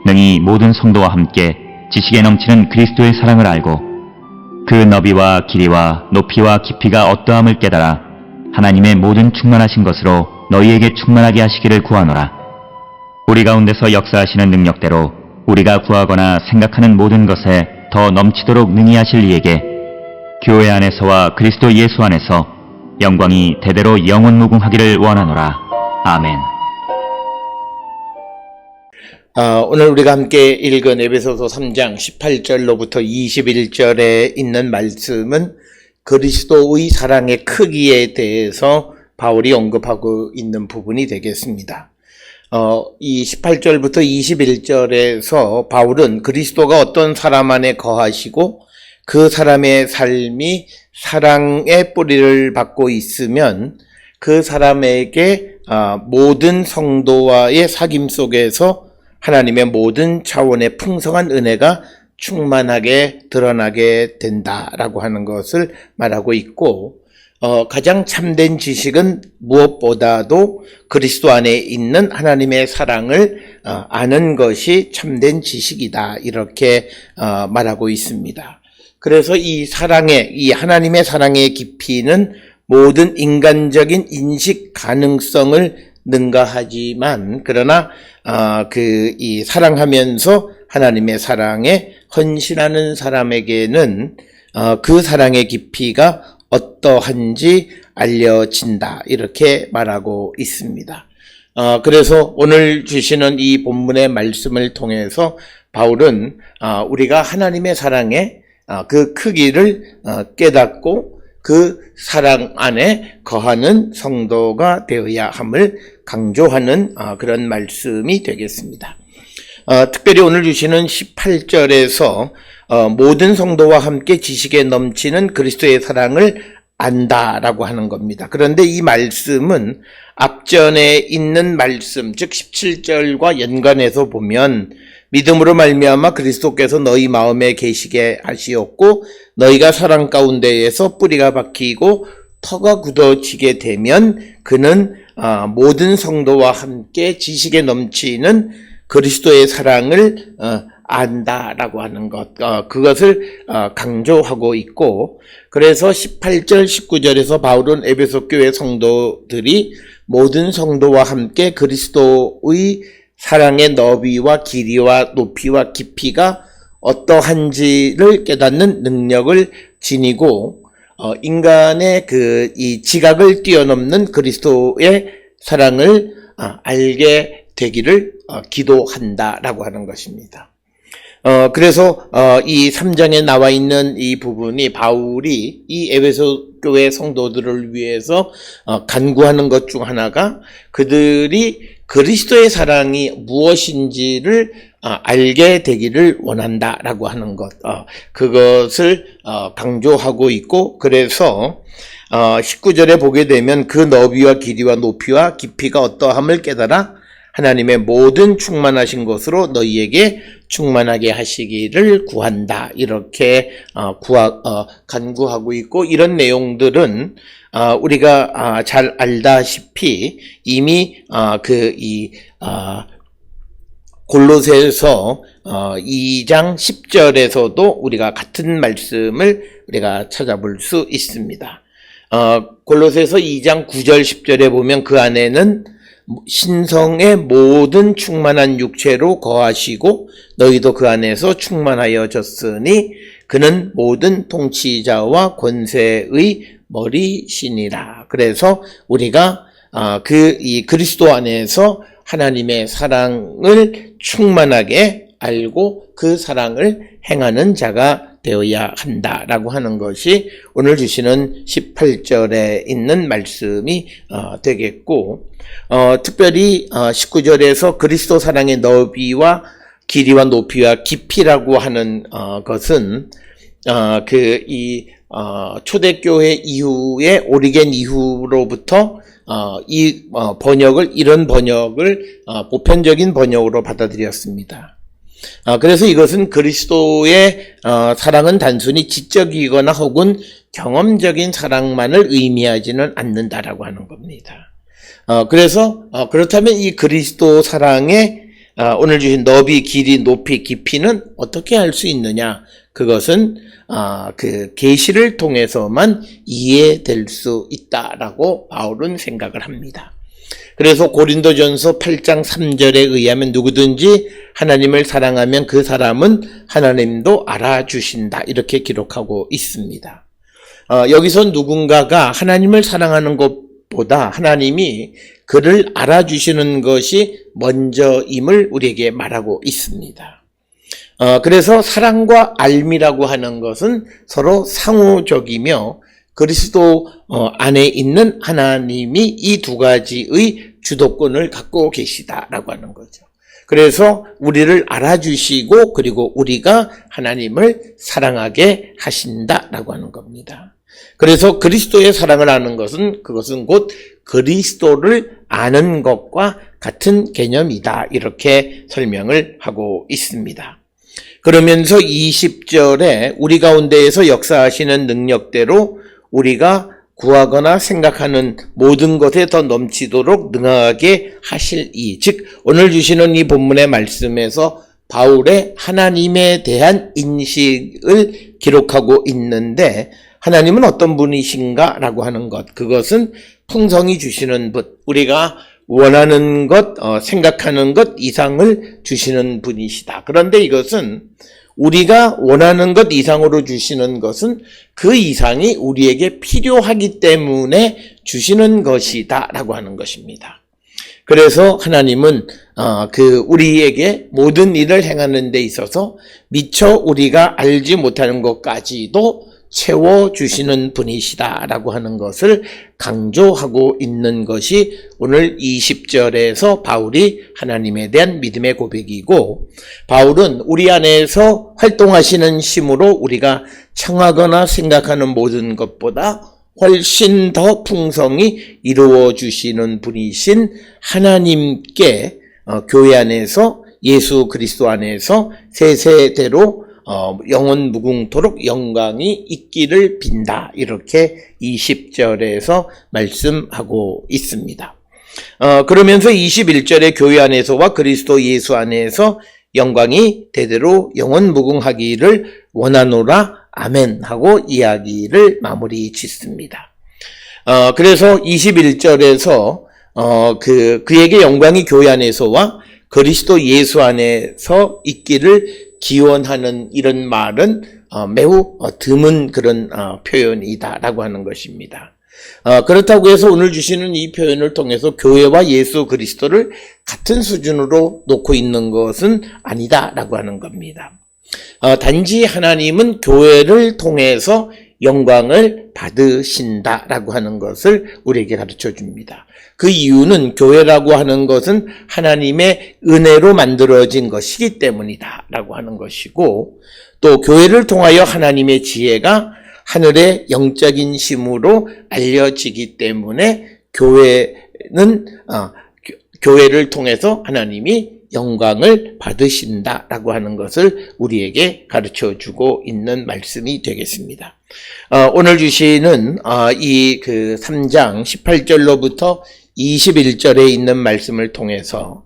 능히 모든 성도와 함께 지식에 넘치는 그리스도의 사랑을 알고 그 너비와 길이와 높이와 깊이가 어떠함을 깨달아 하나님의 모든 충만하신 것으로 너희에게 충만하게 하시기를 구하노라. 우리 가운데서 역사하시는 능력대로 우리가 구하거나 생각하는 모든 것에 더 넘치도록 능히 하실 이에게 교회 안에서와 그리스도 예수 안에서 영광이 대대로 영원무궁하기를 원하노라. 아멘. 오늘 우리가 함께 읽은 에베소서 3장 18절로부터 21절에 있는 말씀은 그리스도의 사랑의 크기에 대해서 바울이 언급하고 있는 부분이 되겠습니다. 이 18절부터 21절에서 바울은 그리스도가 어떤 사람 안에 거하시고 그 사람의 삶이 사랑의 뿌리를 받고 있으면 그 사람에게 모든 성도와의 사귐 속에서 하나님의 모든 차원의 풍성한 은혜가 충만하게 드러나게 된다라고 하는 것을 말하고 있고, 가장 참된 지식은 무엇보다도 그리스도 안에 있는 하나님의 사랑을 아는 것이 참된 지식이다, 이렇게 말하고 있습니다. 그래서 이 하나님의 사랑의 깊이는 모든 인간적인 인식 가능성을 능가하지만, 그러나 이 사랑하면서 하나님의 사랑에 헌신하는 사람에게는 그 사랑의 깊이가 어떠한지 알려진다, 이렇게 말하고 있습니다. 그래서 오늘 주시는 이 본문의 말씀을 통해서 바울은 우리가 하나님의 사랑의 그 크기를 깨닫고 그 사랑 안에 거하는 성도가 되어야 함을 강조하는 그런 말씀이 되겠습니다. 특별히 오늘 주시는 18절에서 모든 성도와 함께 지식에 넘치는 그리스도의 사랑을 안다라고 하는 겁니다. 그런데 이 말씀은 앞전에 있는 말씀, 즉 17절과 연관해서 보면 믿음으로 말미암아 그리스도께서 너희 마음에 계시게 하시었고 너희가 사랑 가운데에서 뿌리가 박히고 터가 굳어지게 되면 그는 모든 성도와 함께 지식에 넘치는 그리스도의 사랑을 안다라고 하는 것, 그것을 강조하고 있고, 그래서 18절 19절에서 바울은 에베소 교회 성도들이 모든 성도와 함께 그리스도의 사랑의 너비와 길이와 높이와 깊이가 어떠한지를 깨닫는 능력을 지니고 인간의 이 지각을 뛰어넘는 그리스도의 사랑을 알게 되기를 기도한다라고 하는 것입니다. 그래서 이 3장에 나와 있는 이 부분이 바울이 이 에베소 교회 성도들을 위해서 간구하는 것 중 하나가 그들이 그리스도의 사랑이 무엇인지를 알게 되기를 원한다라고 하는 것, 그것을 강조하고 있고, 그래서 19절에 보게 되면 그 너비와 길이와 높이와 깊이가 어떠함을 깨달아 하나님의 모든 충만하신 것으로 너희에게 충만하게 하시기를 구한다, 이렇게 간구하고 있고, 이런 내용들은 우리가 잘 알다시피 이미 골로새서 2장 10절에서도 우리가 같은 말씀을 우리가 찾아볼 수 있습니다. 골로새서 2장 9절 10절에 보면 그 안에는 신성의 모든 충만한 육체로 거하시고 너희도 그 안에서 충만하여졌으니 그는 모든 통치자와 권세의 머리시니라. 그래서 우리가 이 그리스도 안에서 하나님의 사랑을 충만하게 알고 그 사랑을 행하는 자가 되어야 한다라고 하는 것이 오늘 주시는 18절에 있는 말씀이 되겠고, 특별히 19절에서 그리스도 사랑의 너비와 길이와 높이와 깊이라고 하는 것은 초대교회 이후에 오리겐 이후로부터 이런 번역을 보편적인 번역으로 받아들였습니다. 그래서 이것은 그리스도의 사랑은 단순히 지적이거나 혹은 경험적인 사랑만을 의미하지는 않는다라고 하는 겁니다. 그래서 그렇다면 이 그리스도 사랑의 오늘 주신 너비, 길이, 높이, 깊이는 어떻게 할 수 있느냐? 그것은 그 계시를 통해서만 이해될 수 있다라고 바울은 생각을 합니다. 그래서 고린도전서 8장 3절에 의하면 누구든지 하나님을 사랑하면 그 사람은 하나님도 알아주신다, 이렇게 기록하고 있습니다. 여기서 누군가가 하나님을 사랑하는 것보다 하나님이 그를 알아주시는 것이 먼저임을 우리에게 말하고 있습니다. 그래서 사랑과 알미라고 하는 것은 서로 상호적이며 그리스도 안에 있는 하나님이 이 두 가지의 주도권을 갖고 계시다라고 하는 거죠. 그래서 우리를 알아주시고 그리고 우리가 하나님을 사랑하게 하신다라고 하는 겁니다. 그래서 그리스도의 사랑을 아는 것은 그것은 곧 그리스도를 아는 것과 같은 개념이다, 이렇게 설명을 하고 있습니다. 그러면서 20절에 우리 가운데에서 역사하시는 능력대로 우리가 구하거나 생각하는 모든 것에 더 넘치도록 능하게 하실 이, 즉 오늘 주시는 이 본문의 말씀에서 바울의 하나님에 대한 인식을 기록하고 있는데, 하나님은 어떤 분이신가 라고 하는 것, 그것은 풍성히 주시는 분, 우리가 원하는 것, 생각하는 것 이상을 주시는 분이시다. 그런데 이것은 우리가 원하는 것 이상으로 주시는 것은 그 이상이 우리에게 필요하기 때문에 주시는 것이다 라고 하는 것입니다. 그래서 하나님은 우리에게 모든 일을 행하는 데 있어서 미처 우리가 알지 못하는 것까지도 채워주시는 분이시다라고 하는 것을 강조하고 있는 것이 오늘 20절에서 바울이 하나님에 대한 믿음의 고백이고, 바울은 우리 안에서 활동하시는 힘으로 우리가 청하거나 생각하는 모든 것보다 훨씬 더 풍성히 이루어 주시는 분이신 하나님께 교회 안에서 예수 그리스도 안에서 세세대로 영원 무궁토록 영광이 있기를 빈다, 이렇게 20절에서 말씀하고 있습니다. 그러면서 21절에 교회 안에서와 그리스도 예수 안에서 영광이 대대로 영원 무궁하기를 원하노라 아멘 하고 이야기를 마무리 짓습니다. 그래서 21절에서 그에게 영광이 교회 안에서와 그리스도 예수 안에서 있기를 기원하는 이런 말은 매우 드문 그런 표현이다라고 하는 것입니다. 그렇다고 해서 오늘 주시는 이 표현을 통해서 교회와 예수 그리스도를 같은 수준으로 놓고 있는 것은 아니다라고 하는 겁니다. 단지 하나님은 교회를 통해서 영광을 받으신다라고 하는 것을 우리에게 가르쳐 줍니다. 그 이유는 교회라고 하는 것은 하나님의 은혜로 만들어진 것이기 때문이다라고 하는 것이고, 또 교회를 통하여 하나님의 지혜가 하늘의 영적인 힘으로 알려지기 때문에 교회를 통해서 하나님이 영광을 받으신다라고 하는 것을 우리에게 가르쳐 주고 있는 말씀이 되겠습니다. 오늘 주시는 이 3장 18절로부터 21절에 있는 말씀을 통해서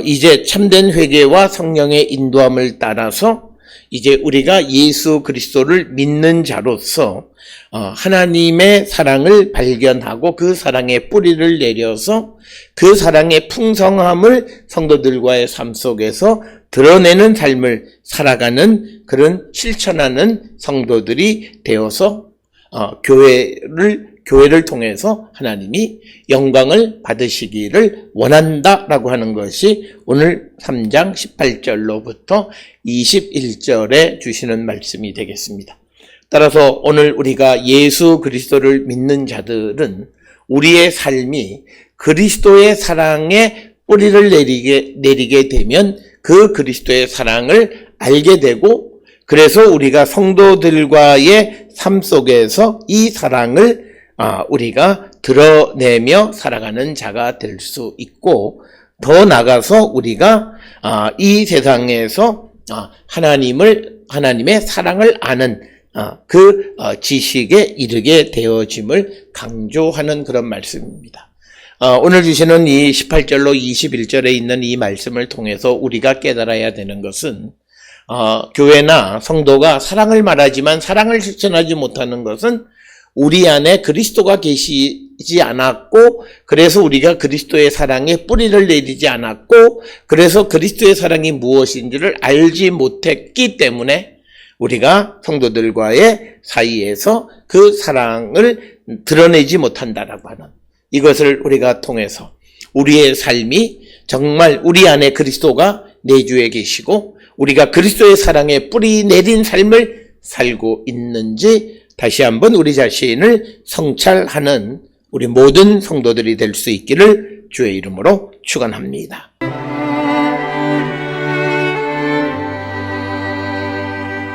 이제 참된 회개와 성령의 인도함을 따라서 이제 우리가 예수 그리스도를 믿는 자로서 하나님의 사랑을 발견하고 그 사랑의 뿌리를 내려서 그 사랑의 풍성함을 성도들과의 삶 속에서 드러내는 삶을 살아가는 그런 실천하는 성도들이 되어서 교회를 통해서 하나님이 영광을 받으시기를 원한다라고 하는 것이 오늘 3장 18절로부터 21절에 주시는 말씀이 되겠습니다. 따라서 오늘 우리가 예수 그리스도를 믿는 자들은 우리의 삶이 그리스도의 사랑에 뿌리를 내리게 되면 그 그리스도의 사랑을 알게 되고, 그래서 우리가 성도들과의 삶 속에서 이 사랑을 우리가 드러내며 살아가는 자가 될 수 있고, 더 나아가서 우리가 이 세상에서 하나님의 사랑을 아는 지식에 이르게 되어짐을 강조하는 그런 말씀입니다. 오늘 주시는 이 18절로 21절에 있는 이 말씀을 통해서 우리가 깨달아야 되는 것은 교회나 성도가 사랑을 말하지만 사랑을 실천하지 못하는 것은 우리 안에 그리스도가 계시지 않았고, 그래서 우리가 그리스도의 사랑에 뿌리를 내리지 않았고, 그래서 그리스도의 사랑이 무엇인지를 알지 못했기 때문에 우리가 성도들과의 사이에서 그 사랑을 드러내지 못한다라고 하는, 이것을 우리가 통해서 우리의 삶이 정말 우리 안에 그리스도가 내주에 계시고 우리가 그리스도의 사랑에 뿌리 내린 삶을 살고 있는지 다시 한번 우리 자신을 성찰하는 우리 모든 성도들이 될 수 있기를 주의 이름으로 축원합니다.